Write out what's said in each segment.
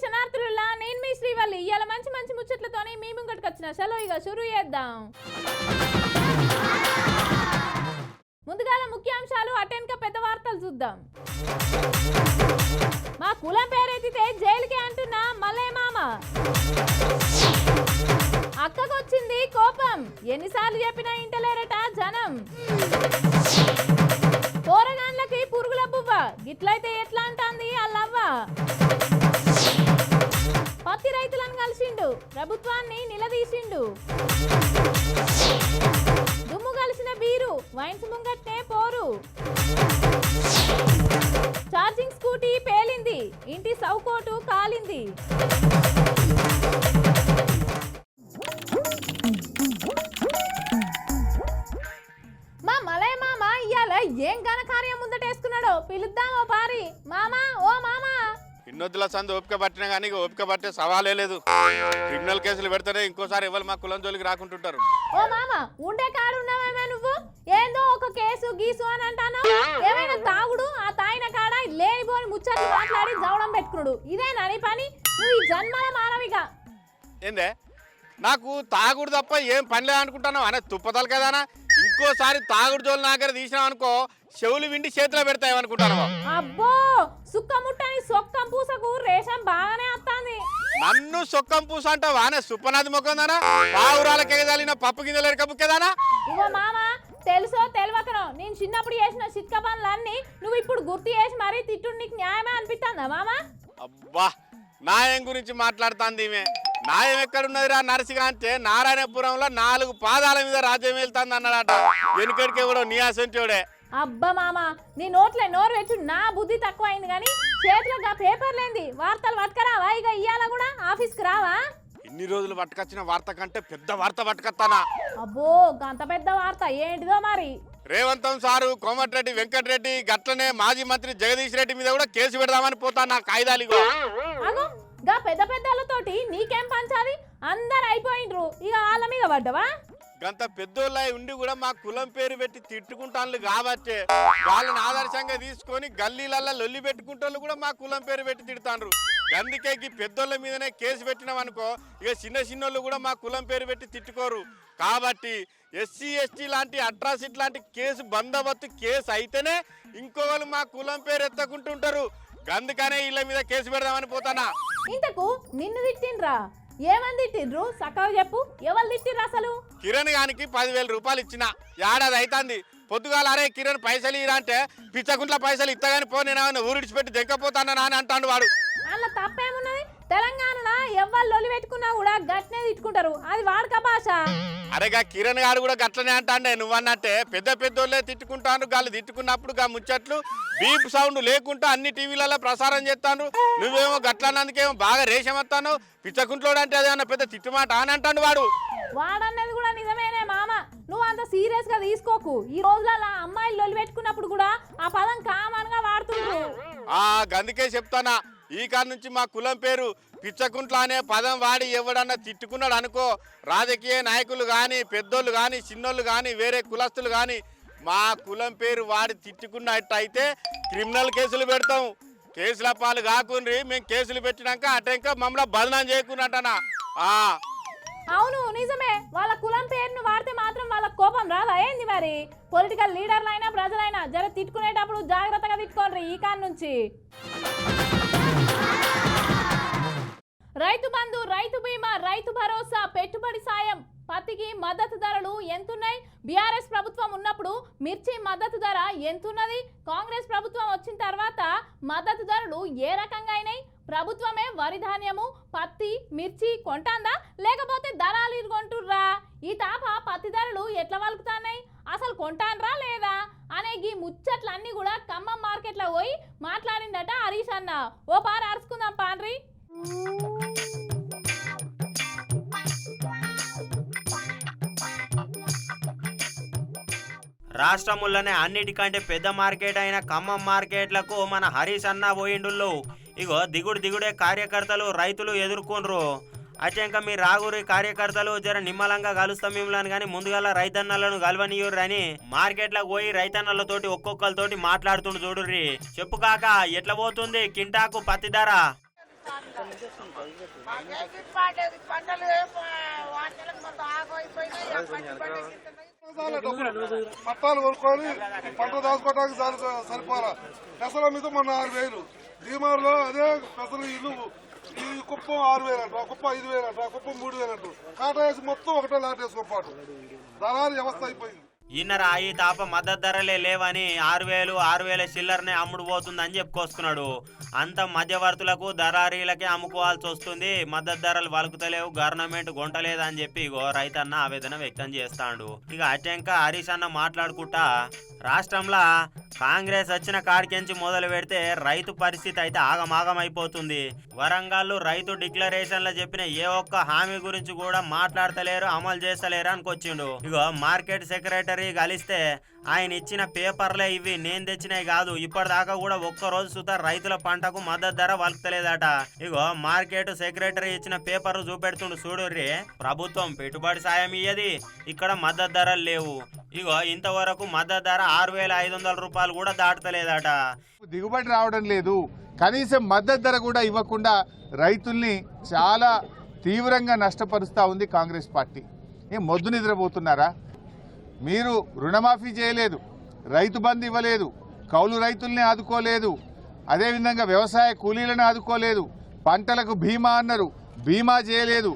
శనార్థులులా నేను మీ శ్రీవల్లి ఇవాళ మంచి మంచి ముచ్చట్లతోని మీ ముంగటికి వచ్చిన చలో ఇక షురూ చేద్దాం. ముందుగాల ముఖ్యాంశాలు అటెన్క పెద్ద వార్తలు చూద్దాం. మా కులం పేరెత్తితే జైలుకే అంటున్నా మల్లయ్య మామ. అక్కకొచ్చింది కోపం, ఎన్నిసార్లు చెప్పినా ఇంటలేరట జనం. పోరగాన్లకి పురుగుల బువ్వ గిట్లయితే ఎట్లా అంటాంది అల్లవ్వ. పత్తి రైతులను కలిసిండు, ప్రభుత్వాన్ని నిలదీసిండు. దుమ్ము కలిసిన బీరు వైన్స్ ముంగట్నే పోరు. ఛార్జింగ్ స్కూటీ పేలింది, ఇంటి సౌకోటు కాలింది. మా మలయ మామ ఇయ్యాల ఏం ఘనకార్యం ముందటేసుకున్నాడో పిలుద్దామో పారి. మామా ఓ మామా. ఇన్నొద్దుల సందు ఓపిక పట్టినా కానీ ఓపిక పట్టే సవాలే లేదు. క్రిమినల్ కేసులు పెడితేనే ఇంకోసారి ఎవరు మా కులం జోలికి రాకుంటుంటారు. ఓ మామ ఉండే కాడున్నావేమే నువ్వు? ఏందో ఒక కేసు గీసు అని అంటాను. ఏమైనా తాగుడు, ఆ తాగిన కాడ లేనిపోని ముచ్చట్లు మాట్లాడి జవడం పెట్టుకున్నాడు, ఇదేనా నీ పని? నువ్వు ఈ జన్మల మానవిగా ఏందే నాకు తాగుడు తప్ప ఏం పని లేదనుకుంటాను అనే తుప్పతలు కదానా. ఇంకోసారి తాగుడు జోలు నా దగ్గర తీసినావు అనుకో చెవులు విండి చేతిలో పెడతాయనుకుంటాను. అబ్బో సుక్క ముట్టని సొక్కం పూసకు రేషం బాగానే వస్తుంది. నన్ను సొక్కం పూస అంటావు అనే సుప్పనాది మొక్కందానా? పావురాలకి ఎగదాలిన పప్పు గింజలు ఎరకబుక్కేదానా? ఇగో మామ తెలుసో తెలియకనో నేను చిన్నప్పుడు చేసిన చిత్క పనులన్నీ నువ్వు ఇప్పుడు గుర్తు చేసి మరీ తిట్టు నీకు న్యాయమే అనిపిస్తుందా మామ? అబ్బా న్యాయం గురించి మాట్లాడుతుంది ఈమె. న్యాయం ఎక్కడున్నదిరా నరసిగా అంటే నారాయణపురంలో 4 పాదాల మీద రాజ్యం వెళ్తాంది అన్నాడట. వెనుకడికే కూడా నీయాసంటోడే. అబ్బా మామ నీ నోట్లే నోరు పెట్టి నా బుద్ధి తక్కువ అయింది కానీ చేతిలో పేపర్లేంది వార్తలు పట్టుకరావా? ఇక ఇయ్యాల కూడా ఆఫీస్కి రావా? ఇన్ని రోజులు పట్టుకొచ్చిన వార్త కంటే పెద్ద వార్త పట్టుకొస్తానా? అబ్బో గంత పెద్ద వార్త ఏంటిదో మరి? రేవంతం సారు, కోమటిరెడ్డి వెంకటరెడ్డి గట్లనే మాజీ మంత్రి జగదీష్ రెడ్డి మీద కూడా కేసు పెడదామని పోతా నా కాయిదాలు. అగో గా పెద్ద పెద్దలతోటి నీకేం పంచాలి? అందరు అయిపోయిండ్రు, ఇక వాళ్ళ మీద పడ్డవా? గంత పెద్దోళ్ళై ఉండి కూడా మా కులం పేరు పెట్టి తిట్టుకుంటాను కాబట్టి వాళ్ళని ఆదర్శంగా తీసుకొని గల్లీలల్లో లొల్లి పెట్టుకుంటోళ్ళు కూడా మా కులం పేరు పెట్టి తిడతాండ్రు. అందుకే పెద్దోళ్ళ మీదనే కేసు పెట్టినాం అనుకో ఇక చిన్న చిన్నోళ్ళు కూడా మా కులం పేరు పెట్టి తిట్టుకోరు. కాబట్టి ఎస్సీ ఎస్టీ లాంటి అట్రాసిటీ లాంటి కేసు బందోబస్తు కేసు అయితేనే ఇంకోళ్ళు మా కులం పేరు ఎత్తకుంటుంటారు. అందుకనే వీళ్ళ మీద కేసు పెడదామని పోతానా. ఇంతకు నిన్ను తిట్టిండ్రా? ఏమని తిట్టిండ్రు చక్కగా చెప్పు. ఎవరు తిట్టిర్రు అసలు? కిరణ్ గానికి 10,000 రూపాయలు ఇచ్చిన ఏడాది అవుతుంది. పొద్దుగాల అరే కిరణ్ పైసలు ఇరా అంటే పిచ్చకుంట్ల పైసలు ఇత్తగాని పో నేను ఊరిడిచిపెట్టి దెక్కపోతాను అని అంటాడు వాడు. అలా తప్పేమున్నది? తెలంగాణలో ఎవ్వరు లొల్లి పెట్టుకున్నా కూడా గట్నే తిట్టుకుంటారు, అది వాడుక భాష. అరేగా కిరణ్ గారు కూడా గట్లనే అంటాండే నువ్వన్నట్టే. పెద్ద పెద్దోళ్ళే తిట్టుకుంటాను, గాళ్ళు తిట్టుకున్నప్పుడు గా ముచ్చట్లు బీప్ సౌండ్ లేకుండా అన్ని టీవీలలో ప్రసారం చేస్తాను. నువ్వేమో గట్లన్నందుకేమో బాగా రేషమత్తాను. పిచ్చకుంట్లోడు అంటే అదేమన్నా పెద్ద తిట్టుమాట అని అంటాడు వాడు. వాడన్నది కూడా నిజమేనే మామ, నువ్వు అంత సీరియస్ గా తీసుకోకు. ఈ రోజులలో అమ్మాయిలు లొల్లి పెట్టుకున్నప్పుడు కూడా ఆ పదం కామన్ గా వాడుతుండ్రు. అందుకే చెప్తానా ఈ కాడ నుంచి మా కులం పేరు పిచ్చకుంట్ల అనే పదం వాడి ఎవడన్నా తిట్టుకున్నాడు అనుకో రాజకీయ నాయకులు కానీ పెద్దోళ్ళు కానీ చిన్నోళ్ళు కానీ వేరే కులస్తులు కానీ మా కులం పేరు వాడి తిట్టుకున్నట్టయితే క్రిమినల్ కేసులు పెడతాం. కేసుల పాలు కాకుండ్రి మేము కేసులు పెట్టినాక అటెంక మమ్మల్ని బదనాం చేయకున్నట్టనా. అవును నిజమే, వాళ్ళ కులం పేరును వాడితే మాత్రం వాళ్ళ కోపం రాదా ఏంది మరి? పొలిటికల్ లీడర్లైనా ప్రజలైనా జర తిట్టుకునేటప్పుడు జాగ్రత్తగా తిట్టుకోండి ఈ కాడ నుంచి. రైతు బంధు, రైతు బీమా, రైతు భరోసా, పెట్టుబడి సాయం, పత్తికి మద్దతు ధరలు ఎంతున్నాయి? బీఆర్ఎస్ ప్రభుత్వం ఉన్నప్పుడు మిర్చి మద్దతు ధర ఎంతున్నది? కాంగ్రెస్ ప్రభుత్వం వచ్చిన తర్వాత మద్దతు ధరలు ఏ రకంగా అయినాయి? ప్రభుత్వమే వరి ధాన్యము, పత్తి, మిర్చి కొంటాందా లేకపోతే దళాలు కొంటుర్రా? ఈ తాప పత్తి ధరలు ఎట్లా వలుకుతాన్నాయి? అసలు కొంటాన్రా లేదా అనే ఈ ముచ్చట్లన్నీ కూడా ఖమ్మం మార్కెట్లో పోయి మాట్లాడిందట హరీష్ అన్న. ఓ పార అరుచుకుందాం పాన్రి. రాష్ట్రములనే అన్నిటికంటే పెద్ద మార్కెట్ అయిన ఖమ్మం మార్కెట్లకు మన హరీష్ అన్న పోయిండుళ్ళు. ఇగో దిగుడే కార్యకర్తలు రైతులు ఎదుర్కొండ్రు. అచ్చాక మీ రాగురి కార్యకర్తలు జర నిమ్మలంగా కలుస్తాం మిమ్మల్ని కానీ ముందుగా రైతన్నలను కలవనియుర్రని మార్కెట్లకు పోయి రైతన్నలతోటి ఒక్కొక్కరితోటి మాట్లాడుతుండు చూడుర్రి. చెప్పు కాక ఎట్లా పోతుంది కింటాకు పత్తి ధర? పట్టాలు కొనుక్కొని పంట దాచుకోవడానికి సరిపోరా. పెసల మీద మొన్న 6,000, భీమార్లో అదే పెసలు ఇల్లు ఈ కుప్పం 6,000 అంట, కుప్ప 5,000 అంట, కుప్పం 3,000 అంట. కాటా వేసి మొత్తం ఒకటే లాట్ వేసుకోపాటు దళారి వ్యవస్థ అయిపోయింది. ఈయన ఈ తాప మద్దతు ధరలే లేవని 6,000 చిల్లరనే అమ్ముడు పోతుందని చెప్పుకొస్తున్నాడు. అంత మధ్యవర్తులకు దళారీలకే అమ్ముకోవాల్సి వస్తుంది, మద్దతు ధరలు వలుకుతలేవు, గవర్నమెంట్ కొంటలేదని చెప్పి ఇగో రైతన్న ఆవేదన వ్యక్తం చేస్తాడు. ఇక అటెంక హరీష్ అన్న మాట్లాడుకుంటా రాష్ట్రంలో కాంగ్రెస్ వచ్చిన కాడికెంచి మొదలు పెడితే రైతు పరిస్థితి అయితే ఆగమాగం అయిపోతుంది. వరంగల్ రైతు డిక్లరేషన్లో చెప్పిన ఏ ఒక్క హామీ గురించి కూడా మాట్లాడతలేరు, అమలు చేస్తలేరు అనుకొచ్చిండు. ఇగో మార్కెట్ సెక్రటరీ కలిస్తే ఆయన ఇచ్చిన పేపర్లే ఇవి, నేను తెచ్చినవి కాదు, ఇప్పటిదాకా కూడా ఒక్కరోజు సుతా రైతుల పంటకు మద్దతు ధర వలుకుతలేదట. ఇగో మార్కెట్ సెక్రటరీ ఇచ్చిన పేపర్ చూపెడుతుండు చూడుర్రి. ప్రభుత్వం పెట్టుబడి సాయం ఇయ్యది, ఇక్కడ మద్దతు ధరలు లేవు. ఇగో ఇంతవరకు మద్దతు ధర 6,500 రూపాయలు కూడా దాటతలేదట. దిగుబడి రావడం లేదు, కనీసం మద్దతు ధర కూడా ఇవ్వకుండా రైతుల్ని చాలా తీవ్రంగా నష్టపరుస్తూ ఉంది కాంగ్రెస్ పార్టీ. ఏం మొద్దు నిద్రపోతున్నారా? మీరు రుణమాఫీ చేయలేదు, రైతు బంధు ఇవ్వలేదు, కౌలు రైతుల్ని ఆదుకోలేదు, అదేవిధంగా వ్యవసాయ కూలీలను ఆదుకోలేదు, పంటలకు బీమా అన్నారు, బీమా చేయలేదు,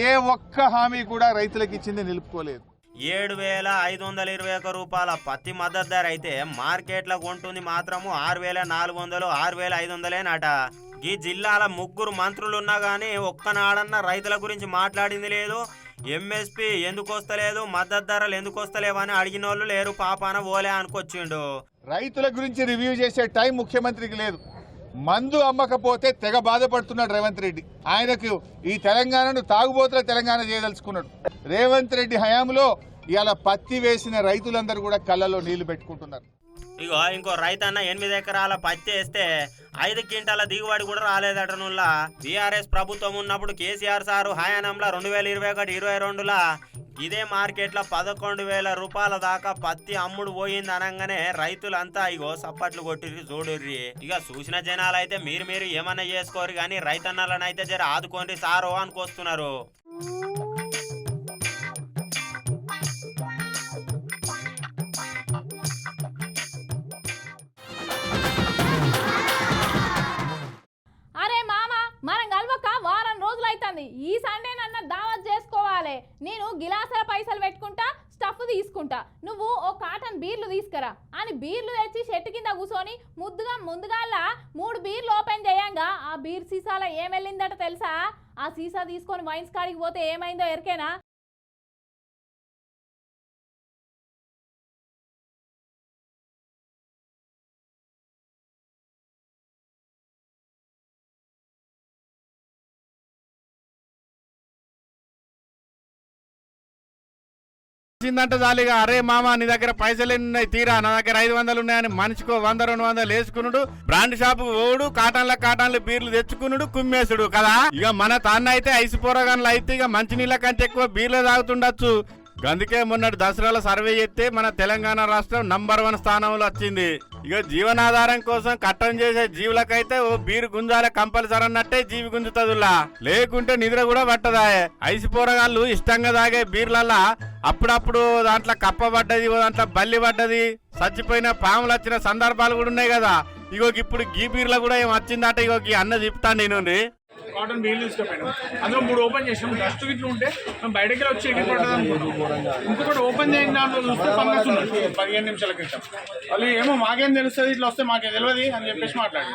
ఏ ఒక్క హామీ కూడా రైతులకు ఇచ్చింది నిలుపుకోలేదు. 7,521 రూపాయల పత్తి మద్దతు ధర అయితే మార్కెట్లో కొంటుంది మాత్రము 6,400, 6,500 ఈ జిల్లాల 3 మంత్రులున్నా గానీ ఒక్కనాడన్న రైతుల గురించి మాట్లాడింది లేదు. ఎంఎస్పీ ఎందుకు వస్తలేదు, మద్దతు ధరలు ఎందుకు వస్తలేవని అడిగిన వాళ్ళు లేరు, పాపాన ఓలే అనుకొచ్చిండు. రైతుల గురించి రివ్యూ చేసే టైం ముఖ్యమంత్రికి లేదు. మందు అమ్మకపోతే తెగ బాధపడుతున్నాడు రేవంత్ రెడ్డి. ఆయనకు ఈ తెలంగాణను తాగుబోతుల తెలంగాణ చేయదలుచుకున్నాడు. రేవంత్ రెడ్డి హయాంలో ఇవాళ పత్తి వేసిన రైతులందరూ కూడా కళ్ళలో నీళ్లు పెట్టుకుంటున్నారు. ఇగో ఇంకో రైతన్న 8 ఎకరాల పత్తి వేస్తే 5 క్వింటాల దిగుబడి కూడా రాలేదట. నుల్లా బీఆర్ఎస్ ప్రభుత్వం ఉన్నప్పుడు కేసీఆర్ సారు హయానంలో 2021-22లా ఇదే మార్కెట్లో 11,000 రూపాయల దాకా పత్తి అమ్ముడు పోయింది అనగానే రైతులంతా ఇగో సప్పట్లు కొట్టిర్రి చూడుర్రి. ఇక చూసిన జనాలు అయితే మీరు ఏమన్నా చేసుకోరు కానీ రైతన్నలను అయితే జర ఆదుకోండి సారో అనుకొస్తున్నారు. ఈ సండే నన్న దావత్ చేసుకోవాలి. నేను గిలాసుల పైసలు పెట్టుకుంటా, స్టఫ్ తీసుకుంటా, నువ్వు ఓ కాటన్ బీర్లు తీసుకురా అని బీర్లు తెచ్చి చెట్టు కింద కూర్చొని ముందుగాల 3 బీర్లు ఓపెన్ చేయంగా ఆ బీర్ సీసాలో ఏం వెళ్ళిందట తెలుసా? ఆ సీసా తీసుకొని వైన్స్ కాడికి పోతే ఏమైందో ఎరికేనా? వచ్చిందంటే చాలుగా అరే మామ నీ దగ్గర పైసలు ఉన్నాయి తీరా, నా దగ్గర 500 ఉన్నాయని మనిషికో 100-200 వేసుకున్నాడు, బ్రాండ్ షాప్ పోడు, కాటన్లు బీర్లు తెచ్చుకున్నాడు, కుమ్మేసుడు కదా. ఇక మన తాన్న అయితే ఐసు పోరగాన్లు అయితే ఇక మంచినీళ్ళ కంటే ఎక్కువ బీర్లు తాగుతుండొచ్చు. అందుకే మొన్నటి దసరాలో సర్వే చేస్తే మన తెలంగాణ రాష్ట్రం నంబర్ 1 స్థానంలో వచ్చింది. ఇక జీవనాధారం కోసం కట్టం చేసే జీవులకైతే ఓ బీరు గుంజాల కంపల్సరీ అన్నట్టే జీవి గుంజుతుందిలా, లేకుంటే నిద్ర కూడా పట్టదాయే. ఐసు పోరగాళ్ళు ఇష్టంగా తాగే బీర్లల్లా అప్పుడప్పుడు దాంట్లో కప్పబడ్డది, దాంట్లో బల్లి పడ్డది, చచ్చిపోయిన పాములు వచ్చిన సందర్భాలు కూడా ఉన్నాయి కదా. ఇగో ఇప్పుడు గీ బీర్లో కూడా ఏం వచ్చిందట. ఇగో అన్న చెప్తాను నేను. కాటన్ బీర్లు తీసుకుపోయినాం, అందులో 3 ఓపెన్ చేసినాం. డస్ట్ గిట్లు ఉంటే మేము బయటకి వచ్చి ఎగిరి పడ్డది. ఇంకొకటి ఓపెన్ చేసిన దాంట్లో చూస్తే ఫంగస్ ఉన్నది 15 నిమిషాల క్రితం. వాళ్ళు ఏమో మాకేం తెలుస్తుంది, ఇట్లా వస్తే మాకేం తెలియదు అని చెప్పేసి మాట్లాడి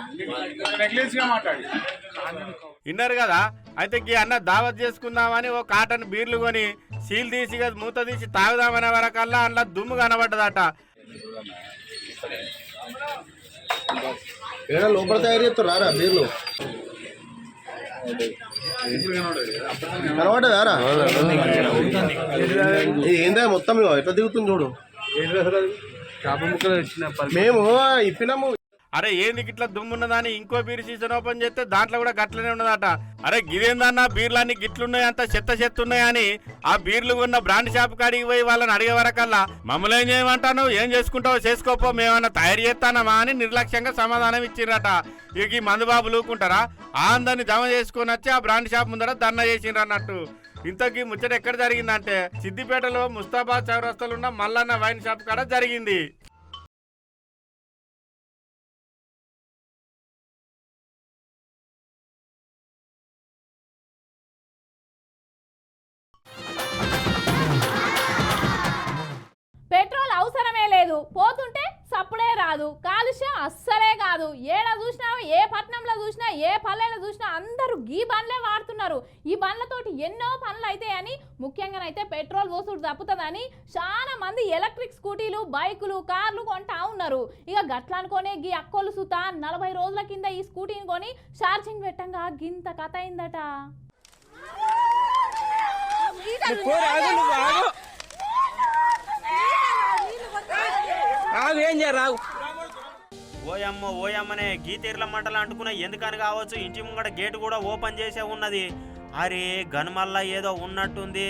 నెగ్లెన్స్గా మాట్లాడి విన్నారు కదా. అయితే ఈ అన్న దావత్ చేసుకుందామని ఓ కాటన్ బీర్లు కొని సీల్ తీసి మూత తీసి తాగుదామనే వరకల్లా అందులో దుమ్ము కనబడ్డదట. లోపల తయారు చేస్తారా బీర్లు? కనబడ్డదారా? ఏందా మొత్తం ఎట్లా దిగుతుంది చూడు. మేము ఇప్పినాము. అరే ఏంది ఇట్లా దుమ్మున్నదని ఇంకో బీర్ సీజన్ ఓపెన్ చేస్తే దాంట్లో కూడా గట్లనే ఉన్నదట. అరే గిదేందన్నా బీర్లన్నీ గిట్లున్నాయి, అంత చెత్త ఉన్నాయని ఆ బీర్లు ఉన్న బ్రాండ్ షాప్ కాడికి పోయి వాళ్ళని అడిగే వరకల్లా మమ్మల్ని ఏం చేయమంటాను, ఏం చేసుకుంటావో చేసుకోపో, మేమన్నా తయారు చేస్తానమా అని నిర్లక్ష్యంగా సమాధానం ఇచ్చిర్రట. ఇక ఈ మందు బాబులు ఊకుంటారా? అందరిని జమ చేసుకొని వచ్చి ఆ బ్రాండ్ షాప్ ముందర ధర్నా చేసిండ్రు అన్నట్టు. ఇంతకీ ముచ్చట ఎక్కడ జరిగిందంటే సిద్దిపేటలో ముస్తాబాద్ చౌరస్తాలో ఉన్న మల్లన్న వైన్ షాప్ కాడ జరిగింది. పెట్రోల్ అవసరమే లేదు, పోతుంటే సప్పుడే రాదు, కాలుష్యం అస్సలే కాదు. ఏడ చూసినా, ఏ పట్టణంలో చూసినా, ఏ పల్లెలో చూసినా అందరూ ఈ బండ్లే వాడుతున్నారు. ఈ బండ్లతోటి ఎన్నో పనులు అవుతాయని, ముఖ్యంగానైతే పెట్రోల్ పోసుడు తప్పుతుందని చాలా మంది ఎలక్ట్రిక్ స్కూటీలు, బైకులు, కార్లు కొంటా ఉన్నారు. ఇక గట్లనుకోనే గీ అక్కోలు సుత 40 రోజుల కింద ఈ స్కూటీని కొని ఛార్జింగ్ పెట్టంగా గింత కథ అయిందట. ఓయమ్మ ఓయమ్మనే గీతీర్ల మంటలు అంటుకున్న ఎందుకని కావచ్చు ఇంటి ముంగట గేటు కూడా ఓపెన్ చేసే ఉన్నది. అరే గన్మల్లా ఏదో ఉన్నట్టుంది.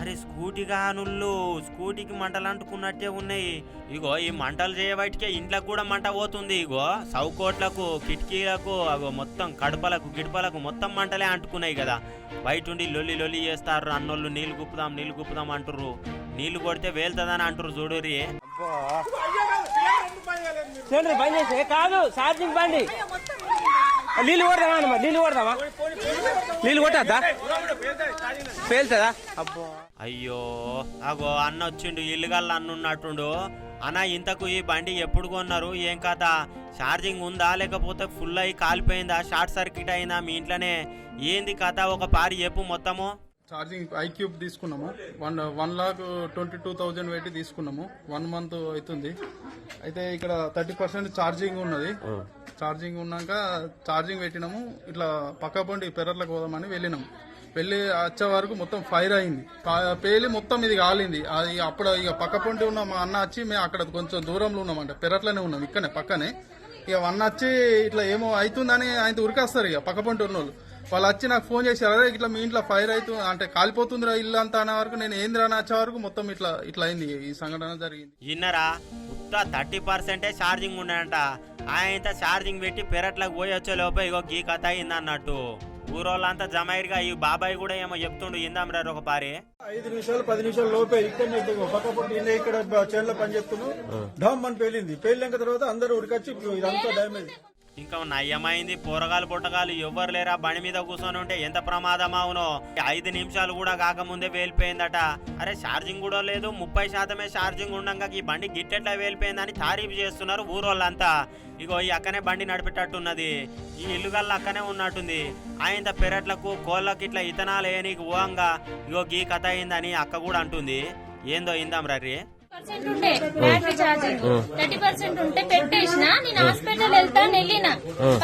అరే స్కూటీ గానుళ్ళు, స్కూటీకి మంటలు అంటుకున్నట్టే ఉన్నాయి. ఇగో ఈ మంటలు చేయబట్టికే ఇంట్లోకి కూడా మంట పోతుంది. ఇగో సౌకోట్లకు, కిటికీలకు, అగో మొత్తం కడపలకు, గిడపలకు మొత్తం మంటలే అంటుకున్నాయి కదా. బయట ఉండి లొల్లి లొల్లి చేస్తారు అన్నోళ్ళు. నీళ్ళు గుప్పుదాం అంటుర్రు. నీళ్లు కొడితే వేలుతుందని అంటుర్రు చూడురి. బంద్ చేసి కాదు ఛార్జింగ్ బండి నీళ్ళు కొడదామా? నీళ్ళు కొట్టద్దా? పేలుతుందా? అబ్బో అయ్యో అగో అన్న వచ్చిండు, ఇల్లుగల్ల అన్న ఉన్నట్టుండు. అన్న ఇంతకు ఈ బండి ఎప్పుడు కొన్నారు, ఏం కథ? ఛార్జింగ్ ఉందా లేకపోతే ఫుల్ అయ్యి కాలిపోయిందా, షార్ట్ సర్క్యూట్ అయిందా మీ ఇంట్లోనే? ఏంది కథ ఒక పారి చెప్పు మొత్తము. ఛార్జింగ్ ఐక్యూబ్ తీసుకున్నాము. 1,22,000 పెట్టి తీసుకున్నాము. 1 మంత్ అవుతుంది. అయితే ఇక్కడ 30% ఛార్జింగ్ ఉన్నది. ఛార్జింగ్ ఉన్నాక ఛార్జింగ్ పెట్టినాము. ఇట్లా పక్క పండి పెరట్లకు పోదామని వెళ్ళినాము. వెళ్ళి వచ్చే వరకు మొత్తం ఫైర్ అయింది. పేలి మొత్తం ఇది కాలింది. అది అప్పుడు ఇక పక్క పండి ఉన్న మా అన్న వచ్చి మేము అక్కడ కొంచెం దూరంలో ఉన్నామంటే పెరట్లోనే ఉన్నాం, ఇక్కడనే పక్కనే. ఇక అన్న వచ్చి ఇట్లా ఏమో అవుతుందని ఆయన ఉరికేస్తారు. ఇక పక్క పండి ఉన్న వాళ్ళు వచ్చి నాకు ఫోన్ చేశారు, అదే ఇట్లా మీ ఇంట్లో ఫైర్ అవుతుంది అంటే కాలిపోతుందిరా ఇల్లు అంతా అనే వరకు నేను ఏందిరా అని వచ్చే వరకు మొత్తం ఇట్లా అయింది. ఈ సంఘటన జరిగింది. ఇన్నరా ఉత్త 30% ఛార్జింగ్ ఉన్నాయంట. ఆయన ఛార్జింగ్ పెట్టి పెరట్లకు పోయి వచ్చే లోపే ఇగో గీ కథ అయింది అన్నట్టు. ఊరోళ్ళంతా జమైరుగా ఈ బాబాయ్ కూడా ఏమో చెప్తుండు, ఇందాం రా ఒక పారి. 5 నిమిషాలు 10 నిమిషాలు లోపే ఇక్కడ పక్కపొట్టి ఇక్కడ చేనులో పని చెప్తున్నాను. ఢమ్ అని పేలింది. పేలినాక తర్వాత అందరూ ఉరికొచ్చి ఇదంతా డ్యామేజ్. ఇంకా నయ్యమైంది. పోరగాలు పుట్టగాలు ఎవ్వరు లేరా బండి మీద కూర్చొని ఉంటే ఎంత ప్రమాదం అవునో. 5 నిమిషాలు కూడా కాకముందే వేలిపోయిందట. అరే ఛార్జింగ్ కూడా లేదు, 30% ఛార్జింగ్ ఉండగా ఈ బండి గిట్టెట్లా వేలిపోయిందని తారీఫ్ చేస్తున్నారు ఊరోళ్ళంతా. ఇగో ఈ అక్కనే బండి నడిపేటట్టున్నది. ఈ ఇల్లుగల్ల అక్కనే ఉన్నట్టుంది. ఆయన పెరట్లకు కోళ్ళకి ఇట్లా ఇతనాలు ఏనికి ఊహంగా ఇగో గీ కథ అయిందని అక్క కూడా అంటుంది. ఏందో ఇందాం రీ. బ్యాటరీ ఛార్జింగ్ 30% ఉంటే పెట్టేసిన. నేను హాస్పిటల్ వెళ్ళిన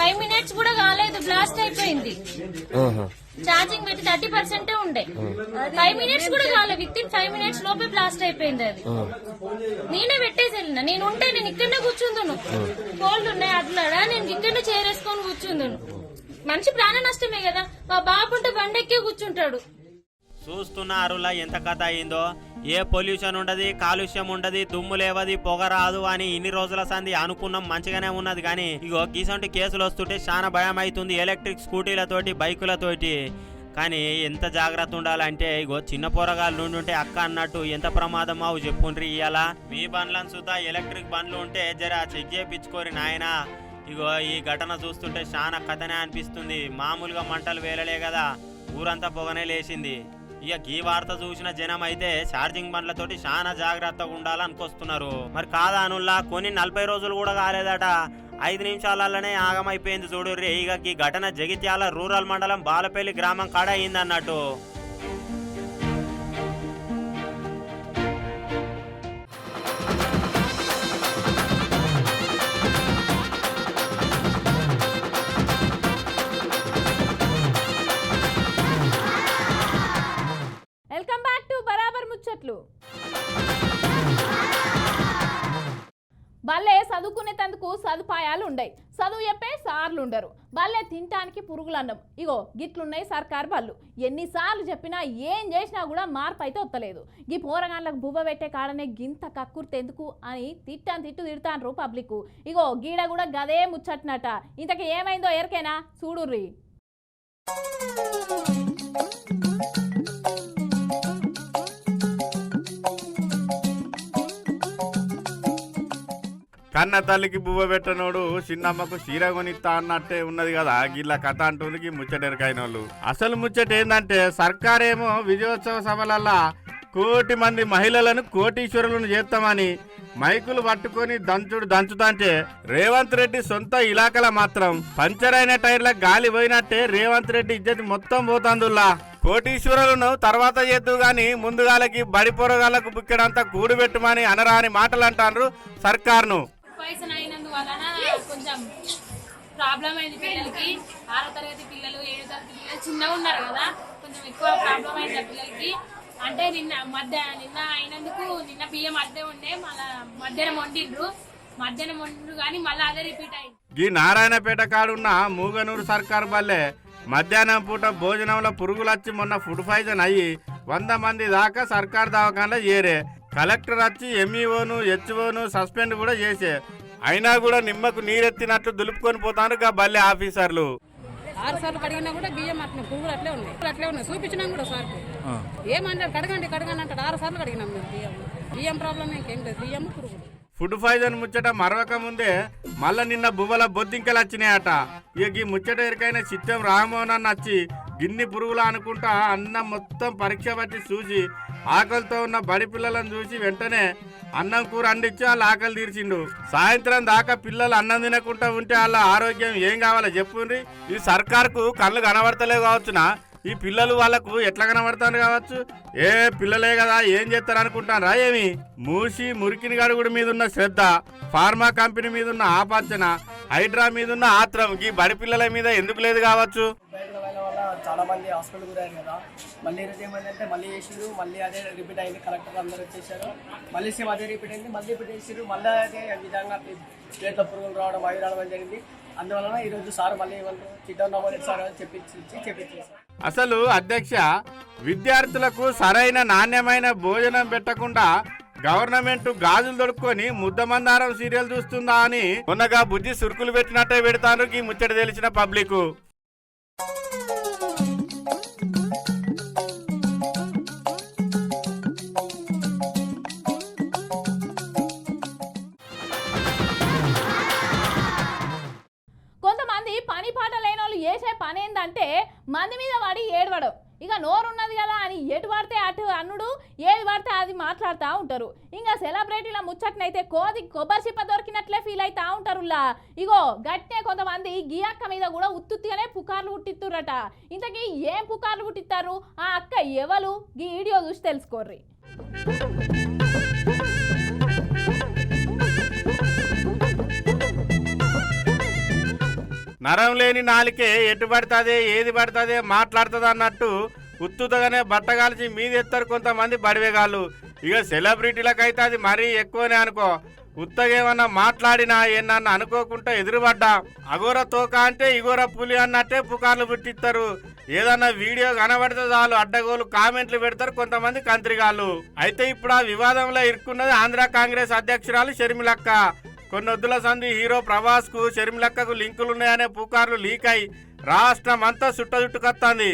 5 మినిట్స్ కూడా కాలేదు, బ్లాస్ట్ అయిపోయింది. ఛార్జింగ్ పెట్టి 30% ఉండే 5 మినిట్స్ కూడా కాలేదు. విత్ ఇన్ 5 మినిట్స్ లోపే బ్లాస్ట్ అయిపోయింది. అది నేనే పెట్టేసి వెళ్ళిన. నేను ఇక్కడనే కూర్చుందును. కోల్డ్ ఉన్నాయి అట్లాడా, నేను ఇక్కడనే చేరేసుకొని కూర్చుందును. మంచి ప్రాణ నష్టమే కదా. మా బాబు ఉంటే బండెక్కే కూర్చుంటాడు. చూస్తున్నారులా ఎంత కథ అయిందో. ఏ పొల్యూషన్ ఉండదు, కాలుష్యం ఉండదు, దుమ్ము లేవది, పొగ రాదు అని ఇన్ని రోజుల సంది అనుకున్నాం, మంచిగానే ఉన్నది. కానీ ఇగో గీసంటి కేసులు వస్తుంటే చాలా భయం అవుతుంది ఎలక్ట్రిక్ స్కూటీలతోటి, బైకులతోటి. కానీ ఎంత జాగ్రత్త ఉండాలంటే ఇగో చిన్న పోరగాళ్ళ నుండి ఉంటే అక్క అన్నట్టు ఎంత ప్రమాదం అవు చెప్పుండ్రి. ఇయ్యాల మీ బండ్లను సుతా ఎలక్ట్రిక్ బండ్లు ఉంటే జర చెక్ చేయించుకోరి నాయనా. ఇగో ఈ ఘటన చూస్తుంటే చాలా కథనే అనిపిస్తుంది. మామూలుగా మంటలు వేలలే కదా, ఊరంతా పొగనే లేచింది. ఇక ఈ వార్త చూసిన జనం అయితే ఛార్జింగ్ బండ్లతోటి చాలా జాగ్రత్తగా ఉండాలనుకొస్తున్నారు. మరి కాదా అనుల్లా కొన్ని 40 రోజులు కూడా కాలేదట, 5 నిమిషాలలోనే ఆగమైపోయింది చూడుర్రి. ఇక ఈ ఘటన జగిత్యాల రూరల్ మండలం బాలపల్లి గ్రామం కాడ అయింది అన్నట్టు. వెల్కమ్ బ్యాక్ టు బరాబర్ ముచ్చట్లు. బల్లే చదువుకునేందుకు సదుపాయాలు ఉండయి, చదువు చెప్పే సార్లు ఉండరు, బల్లే తినటానికి పురుగులన్నం. ఇగో గిట్లున్నాయి సర్కారు బళ్ళు. ఎన్నిసార్లు చెప్పినా ఏం చేసినా కూడా మార్పు అయితే వస్తలేదు. ఈ పోరగాళ్ళకు బువ్వ పెట్టే కాడనే గింత కక్కుర్తెందుకు అని తిడతాన్రు పబ్లిక్. ఇగో గీడ కూడా గదే ముచ్చట్నట. ఇంతకు ఏమైందో ఎరకేనా చూడుర్రి. కన్న తల్లికి బువ్వ పెట్టనోడు చిన్నమ్మకు చీర కొనిస్తా అన్నట్టే ఉన్నది కదా గిట్ల కథ అంటుంది ముచ్చటెరకైన వాళ్ళు. అసలు ముచ్చట ఏందంటే సర్కారేమో విజయోత్సవ సభలల్లా 1 కోటి మంది మహిళలను కోటీశ్వరులను చేస్తామని మైకులు పట్టుకొని దంచుతాంటే రేవంత్ రెడ్డి సొంత ఇలాకల మాత్రం పంచర్ అయిన టైర్ల గాలి పోయినట్టే రేవంత్ రెడ్డి ఇజ్జతి మొత్తం పోతాందుల్లా. కోటీశ్వరులను తర్వాత చేద్దు గాని ముందుగాలకి బడి పొరగాళ్లకు బుక్కెడంతా కూడుబెట్టుమని అనరాని మాటలు అంటారు సర్కార్ను. పాయిజన్ అయినందువలన కొంచెం ప్రాబ్లం అయింది పిల్లలకి. 6వ తరగతి పిల్లలు 7వ తరగతి పిల్లలు చిన్నగా ఉన్నారు కదా, కొంచెం ఎక్కువ ప్రాబ్లం అయింది పిల్లలకి. అంటే నిన్న అయినందుకు నిన్న బియ్యం అద్దె ఉండే, మళ్ళా మధ్యాహ్నం వండిండ్రు కానీ మళ్ళీ అదే రిపీట్ అయింది. ఈ నారాయణపేట కాడున్న మూగనూరు సర్కార్ బల్లే మధ్యాహ్నం పూట భోజనంలో పురుగులొచ్చి మొన్న ఫుడ్ పాయిజన్ అయ్యి 100 మంది దాకా సర్కార్ దవాఖానలో చేరే. కలెక్టర్ వచ్చి ఎంఈఓను హెచ్ఓను సస్పెండ్ కూడా చేసే. అయినా కూడా నిమ్మకు నీరెత్తినట్లు దులుపుకొని పోతాను గా బల్లె ఆఫీసర్లు. 6 సార్లు కడిగినా కూడా బియ్యం అట్లా పువ్వులు అట్లే ఉన్నాయి చూపించినాం కూడా సార్. ఏమంటారు కడగండి అంటాడు. 6 సార్లు కడిగినాం మేము బియ్యం ప్రాబ్లం ఇంకేం లేదు, బియ్యం పురుగులు. ఫుడ్ పాయిజన్ ముచ్చట మరవక ముందే మళ్ళా నిన్న బువ్వల బొద్దింకలు వచ్చినాయట. ఇక ఈ ముచ్చట ఎరికైన చిట్టం రామమోహన్ అన్న వచ్చి గిన్ని పురుగులు అనుకుంటా అన్నం మొత్తం పరీక్ష పట్టి చూసి ఆకలితో ఉన్న బడి పిల్లలను చూసి వెంటనే అన్నం కూర అందించి వాళ్ళ ఆకలి తీర్చిండు. సాయంత్రం దాకా పిల్లలు అన్నం తినకుండా ఉంటే వాళ్ళ ఆరోగ్యం ఏం కావాలో చెప్పుండ్రి. ఈ సర్కార్కు కళ్ళు కనబడతలేవు కావచ్చునా, ఈ పిల్లలు వాళ్ళకు ఎట్లా కనబడతారు కావచ్చు. ఏ పిల్లలే కదా ఏం చేస్తారు అనుకుంటారా ఏమి? మూసి మురికిని గడుగుడు మీద ఉన్న శ్రద్ధ, ఫార్మా కంపెనీ మీద ఉన్న ఆపర్చన, హైడ్రా మీద ఉన్న ఆత్రం ఈ బడి పిల్లల మీద ఎందుకు లేదు కావచ్చు. చాలా మంది హాస్పిటల్ గురయ్యారు కదా, మళ్ళీ ఈరోజు ఏమైందంటే మళ్ళీ చేసిరు, మళ్ళీ అదే రిపీట్ అయింది. కలెక్టర్ అందరూ వచ్చేసారు, మళ్ళీ సేమ్ అదే రిపీట్ అయింది, మళ్ళీ రిపీట్ చేసిరు, మళ్ళీ అదే విధంగా ప్లేట్ల పురుగులు రావడం అవి రావడం జరిగింది. అందువలన ఈరోజు సార్ మళ్ళీ చిట్టన్నమోహన్ సార్ అని చెప్పించేసారు. అసలు అధ్యక్ష, విద్యార్థులకు సరైన నాణ్యమైన భోజనం పెట్టకుండా గవర్నమెంట్ గాజులు దొడుక్కొని ముద్దమందారం సీరియల్ చూస్తుందా అని మొన్నగా బుజ్జి సురుకులు పెట్టినట్టే పెడతాను ఈ ముచ్చట తెలిసిన పబ్లిక్. కొంతమంది పని పాట లేని వాళ్ళు చేసే పని ఏంటంటే మంది మీద పడి ఏడవడం. ఇక నోరున్నది కదా అని ఎటు పడితే అటు అన్నుడు, ఏది పడితే అది మాట్లాడుతూ ఉంటారు. ఇంకా సెలబ్రిటీల ముచ్చట్నైతే కొబ్బరి చిప్ప దొరికినట్లే ఫీల్ అవుతూ ఉంటారులా. ఇగో గట్టే కొంతమంది గీ అక్క మీద కూడా ఉత్తుత్తిగానే పుకార్లు పుట్టిస్తుర్రట. ఇంతకీ ఏం పుకార్లు పుట్టిస్తారు, ఆ అక్క ఎవరు, ఈ వీడియో చూసి తెలుసుకోర్రి. నరం లేని నాలికే ఎటు పడుతుంది ఏది పడుతుంది మాట్లాడుతుంది అన్నట్టు ఉత్తుతగానే బట్టగాల్చి మీదెత్తారు కొంతమంది బడివేగాళ్ళు. ఇక సెలబ్రిటీలకైతే అది మరీ ఎక్కువనే అనుకో. ఉత్తగేమన్నా మాట్లాడినా ఏమన్నా అనుకోకుండా ఎదురుపడ్డా అగోర తోక అంటే ఇగోర పులి అన్నట్టే పుకార్లు పుట్టిస్తారు. ఏదన్నా వీడియో కనబడితే చాలు అడ్డగోలు కామెంట్లు పెడతారు కొంతమంది కంత్రిగాళ్ళు. అయితే ఇప్పుడు ఆ వివాదంలో ఇరుక్కున్నది ఆంధ్ర కాంగ్రెస్ అధ్యక్షురాలు షర్మిలక్క. కొన్నొద్దుల సంధి హీరో ప్రభాస్ కు షర్మిలక్కకు లింకులున్నాయనే పుకార్లు లీక్ అయి రాష్ట్రం అంతా చుట్టుకొత్తాంది.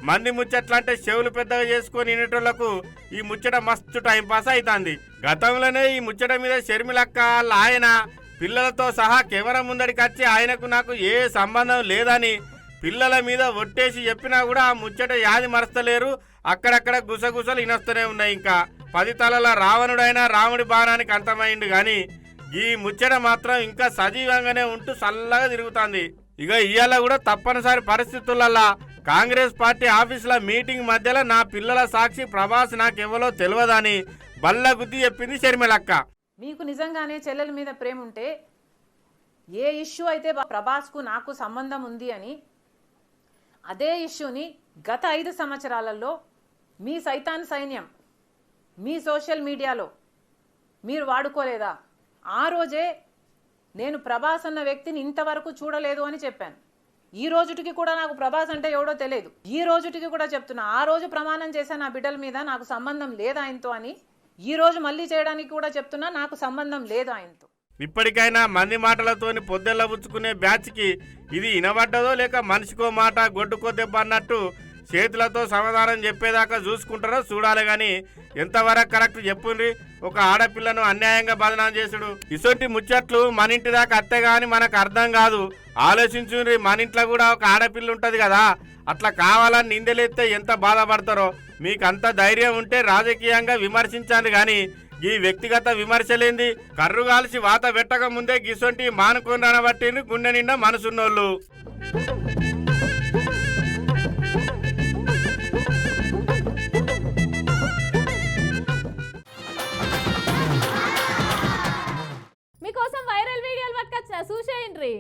మంది ముచ్చట్లంటే చెవులు పెద్దగా చేసుకొని వినేటోళ్లకు ఈ ముచ్చట మస్తు టైంపాస్ అవుతుంది. గతంలోనే ఈ ముచ్చట మీద షర్మిలక్క ఆయన పిల్లలతో సహా కెమెరా ముందడికి వచ్చి ఆయనకు నాకు ఏ సంబంధం లేదని పిల్లల మీద ఒట్టేసి చెప్పినా కూడా ఆ ముచ్చట యాది మరస్తలేరు. అక్కడక్కడ గుసగుసలు ఇనస్తూనే ఉన్నాయి. ఇంకా 10 తలల రావణుడైనా రాముడి బాణానికి అంతమైండు గాని ఈ ముచ్చట మాత్రం ఇంకా సజీవంగానే ఉంటూ చల్లగా తిరుగుతుంది. ఇక ఇవాళ కూడా తప్పనిసరి పరిస్థితులలో కాంగ్రెస్ పార్టీ ఆఫీసుల మీటింగ్ మధ్యలో నా పిల్లల సాక్షి ప్రభాస్ నాకెవరో తెలియదని బల్ల గుద్ది చెప్పింది షర్మిలక్క. మీకు నిజంగానే చెల్లెల మీద ప్రేమ ఉంటే ఏ ఇష్యూ అయితే ప్రభాస్కు నాకు సంబంధం ఉంది అని అదే ఇష్యూని గత 5 సంవత్సరాలలో మీ సైతాన్ సైన్యం మీ సోషల్ మీడియాలో మీరు వాడుకోలేదా? ఆ రోజే నేను ప్రభాస్ అన్న వ్యక్తిని ఇంతవరకు చూడలేదు అని చెప్పాను. ఈ రోజుటికి కూడా నాకు ప్రభాస్ అంటే ఎవడో తెలియదు. ఈ రోజుటికి కూడా చెప్తున్నా, ఆ రోజు ప్రమాణం చేశాను నా బిడ్డల మీద నాకు సంబంధం లేదు ఆయనతో అని. ఈ రోజు మళ్ళీ చేయడానికి కూడా చెప్తున్నా నాకు సంబంధం లేదు ఆయనతో. ఇప్పటికైనా మంది మాటలతోని పొద్దెల్లబుచ్చుకునే బ్యాచ్కి ఇది వినబడ్డదో లేక మనిషికో మాట గొడ్డుకో దెబ్బ అన్నట్టు చేతులతో సమాధానం చెప్పేదాకా చూసుకుంటారో చూడాలి. కానీ ఎంతవరకు కరెక్ట్ చెప్పుండ్రి. ఒక ఆడపిల్లను అన్యాయంగా బదనాం చేసుడు ఇసొంటి ముచ్చట్లు మన ఇంటి దాకా అత్తే గాని మనకు అర్థం కాదు. ఆలోచించుండ్రి, మన ఇంట్లో కూడా ఒక ఆడపిల్ల ఉంటది కదా, అట్లా కావాలని నిందలేస్తే ఎంత బాధపడతారో. మీకు అంత ధైర్యం ఉంటే రాజకీయంగా విమర్శించండి, కానీ ఈ వ్యక్తిగత విమర్శలేంది? కర్రు కాల్చి వాత పెట్టక ముందే గిసొంటి మానుకొని రానబట్టిండ్రు గుండె నిండా మనసున్నోళ్ళు. మీకోసం వైరల్ వీడియోలు పట్టుకొచ్చిన చూసేయండి.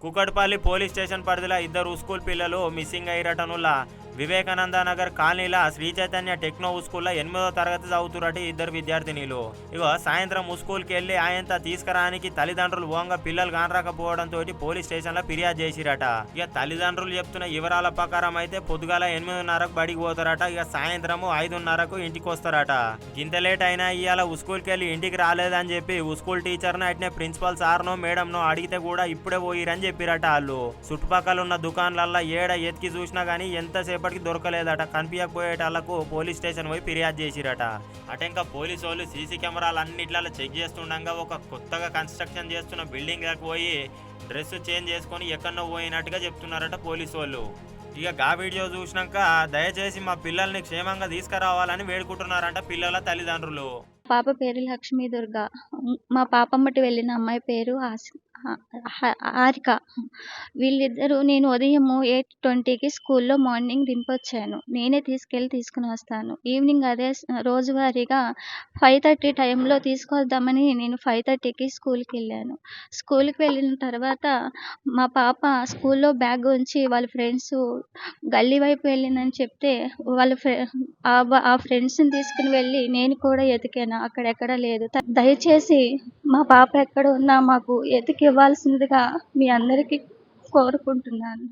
కుకట్పల్లి పోలీస్ స్టేషన్ పరిధిలో 2 స్కూల్ పిల్లలు మిస్సింగ్ అయ్యటనుల్లా వివేకానంద నగర్ కాలనీలో శ్రీ చైతన్య టెక్నో స్కూల్లో 8వ తరగతి చదువుతురట 2 విద్యార్థినిలు. ఇగో సాయంత్రం స్కూల్కి వెళ్ళి ఆయనంతా తీసుకురానికి తల్లిదండ్రులు ఓంగ పిల్లలు కానరాకపోవడంతో పోలీస్ స్టేషన్లో ఫిర్యాదు చేసిరట. ఇక తల్లిదండ్రులు చెప్తున్న వివరాల ప్రకారం అయితే పొద్దుగాల 8:30కు బడికి పోతారట. ఇక సాయంత్రం 5:30కు ఇంటికి వస్తారట. ఇంత లేట్ అయినా ఇవాళ స్కూల్కి వెళ్ళి ఇంటికి రాలేదని చెప్పి స్కూల్ టీచర్ను అట్నే ప్రిన్సిపల్ సార్నో మేడంనో అడిగితే కూడా ఇప్పుడే పోయిరని చెప్పిరట. వాళ్ళు చుట్టుపక్కల ఉన్న దుకాణాలల్లో ఏడ ఎత్తికి చూసినా కానీ ఎంతసేపటికి దొరకలేదట. కనిపించకపోయేటాళ్లకు పోలీస్ స్టేషన్ పోయి ఫిర్యాదు చేసిరట. అటే ఇంకా పోలీసు వాళ్ళు సీసీ కెమెరాలు అన్నిట్లలో చెక్ చేస్తుండగా ఒక కొత్తగా కన్స్ట్రక్షన్ చేస్తున్న బిల్డింగ్ దగ్గర పోయి డ్రెస్ చేంజ్ చేసుకొని ఎక్కడో పోయినట్టుగా చెప్తున్నారట పోలీసు వాళ్ళు. ఇక గా వీడియో చూసినాక దయచేసి మా పిల్లల్ని క్షేమంగా తీసుకురావాలని వేడుకుంటున్నారంట పిల్లల తల్లిదండ్రులు. పాప పేరు లక్ష్మీ దుర్గా, మా పాపమ్మటి వెళ్ళిన అమ్మాయి పేరు హారిక. వీళ్ళిద్దరూ నేను ఉదయం 8:20కి స్కూల్లో మార్నింగ్ దింపొచ్చాను. నేనే తీసుకుని వస్తాను. ఈవినింగ్ అదే రోజువారీగా 5:30 టైంలో తీసుకొద్దామని నేను 5:30కి స్కూల్కి వెళ్ళాను. స్కూల్కి వెళ్ళిన తర్వాత మా పాప స్కూల్లో బ్యాగ్ ఉంచి వాళ్ళ ఫ్రెండ్స్ గల్లీ వైపు వెళ్ళిందని చెప్తే ఆ ఫ్రెండ్స్ని తీసుకుని వెళ్ళి నేను కూడా ఎతికాను. అక్కడెక్కడ లేదు. దయచేసి మా పాప ఎక్కడ ఉన్నా మాకు ఎతికి ఇవ్వాల్సిందిగా మీ అందరికీ కోరుకుంటున్నాను.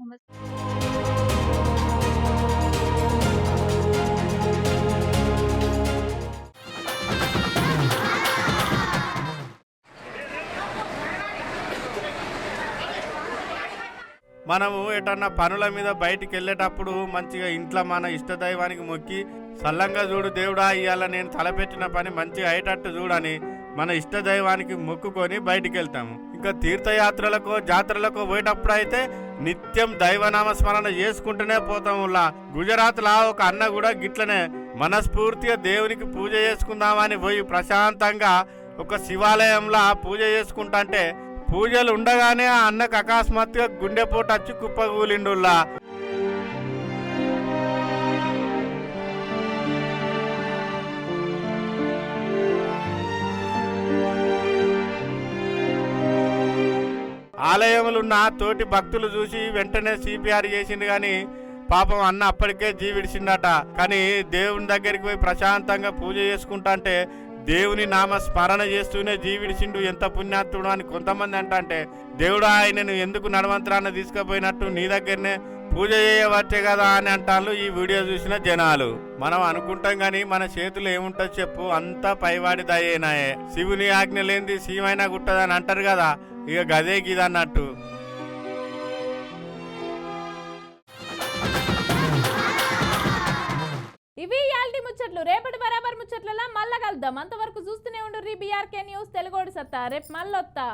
మనము ఎటన్నా పనుల మీద బయటికి వెళ్ళేటప్పుడు మంచిగా ఇంట్లో మన ఇష్టదైవానికి మొక్కి సల్లంగా చూడు దేవుడా ఇవాళ నేను తలపెట్టిన పని మంచిగా అయ్యేటట్టు చూడని మన ఇష్టదైవానికి మొక్కుకొని బయటికి వెళ్తాము. ఇంకా తీర్థయాత్రలకు జాతరలకు పోయేటప్పుడు అయితే నిత్యం దైవనామ స్మరణ చేసుకుంటూనే పోతాము. గుజరాత్లో ఒక అన్న కూడా గిట్లనే మనస్ఫూర్తిగా దేవునికి పూజ చేసుకుందామని పోయి ప్రశాంతంగా ఒక శివాలయంలో పూజ చేసుకుంటా పూజలు ఉండగానే ఆ అన్నకు అకస్మాత్తుగా గుండెపోటు వచ్చి కుప్పగూలిండుల్లా. ఆలయములున్న తోటి భక్తులు చూసి వెంటనే సిపిఆర్ చేసిండు, కానీ పాపం అన్న అప్పటికే జీవిడిచిందట. కానీ దేవుని దగ్గరికి పోయి ప్రశాంతంగా పూజ చేసుకుంటా అంటే దేవుని నామ స్మరణ చేస్తూనే జీవిడిచిండు. ఎంత పుణ్యాత్తుడు అని కొంతమంది అంటే దేవుడు ఆయనను ఎందుకు నడవంతరాన్ని తీసుకుపోయినట్టు నీ దగ్గరనే పూజ చేయవచ్చే కదా అని అంటారు ఈ వీడియో చూసిన జనాలు. మనం అనుకుంటాం కానీ మన చేతులు ఏముంటుంది చెప్పు, అంతా పైవాడి దయేనాయే. శివుని ఆజ్ఞ లేనిది శివైనా గుట్టదని అంటారు కదా, ఇక గదే గిదన్నట్టు. ఇవి యాల్టీ ముచ్చట్లు. రేపటి బరాబర్ ముచ్చట్లలో మళ్ళా కలుద్దాం. అంతవరకు చూస్తూనే ఉండు BRK న్యూస్ తెలుగోడు సత్తా. రేపు మళ్ళొత్తా.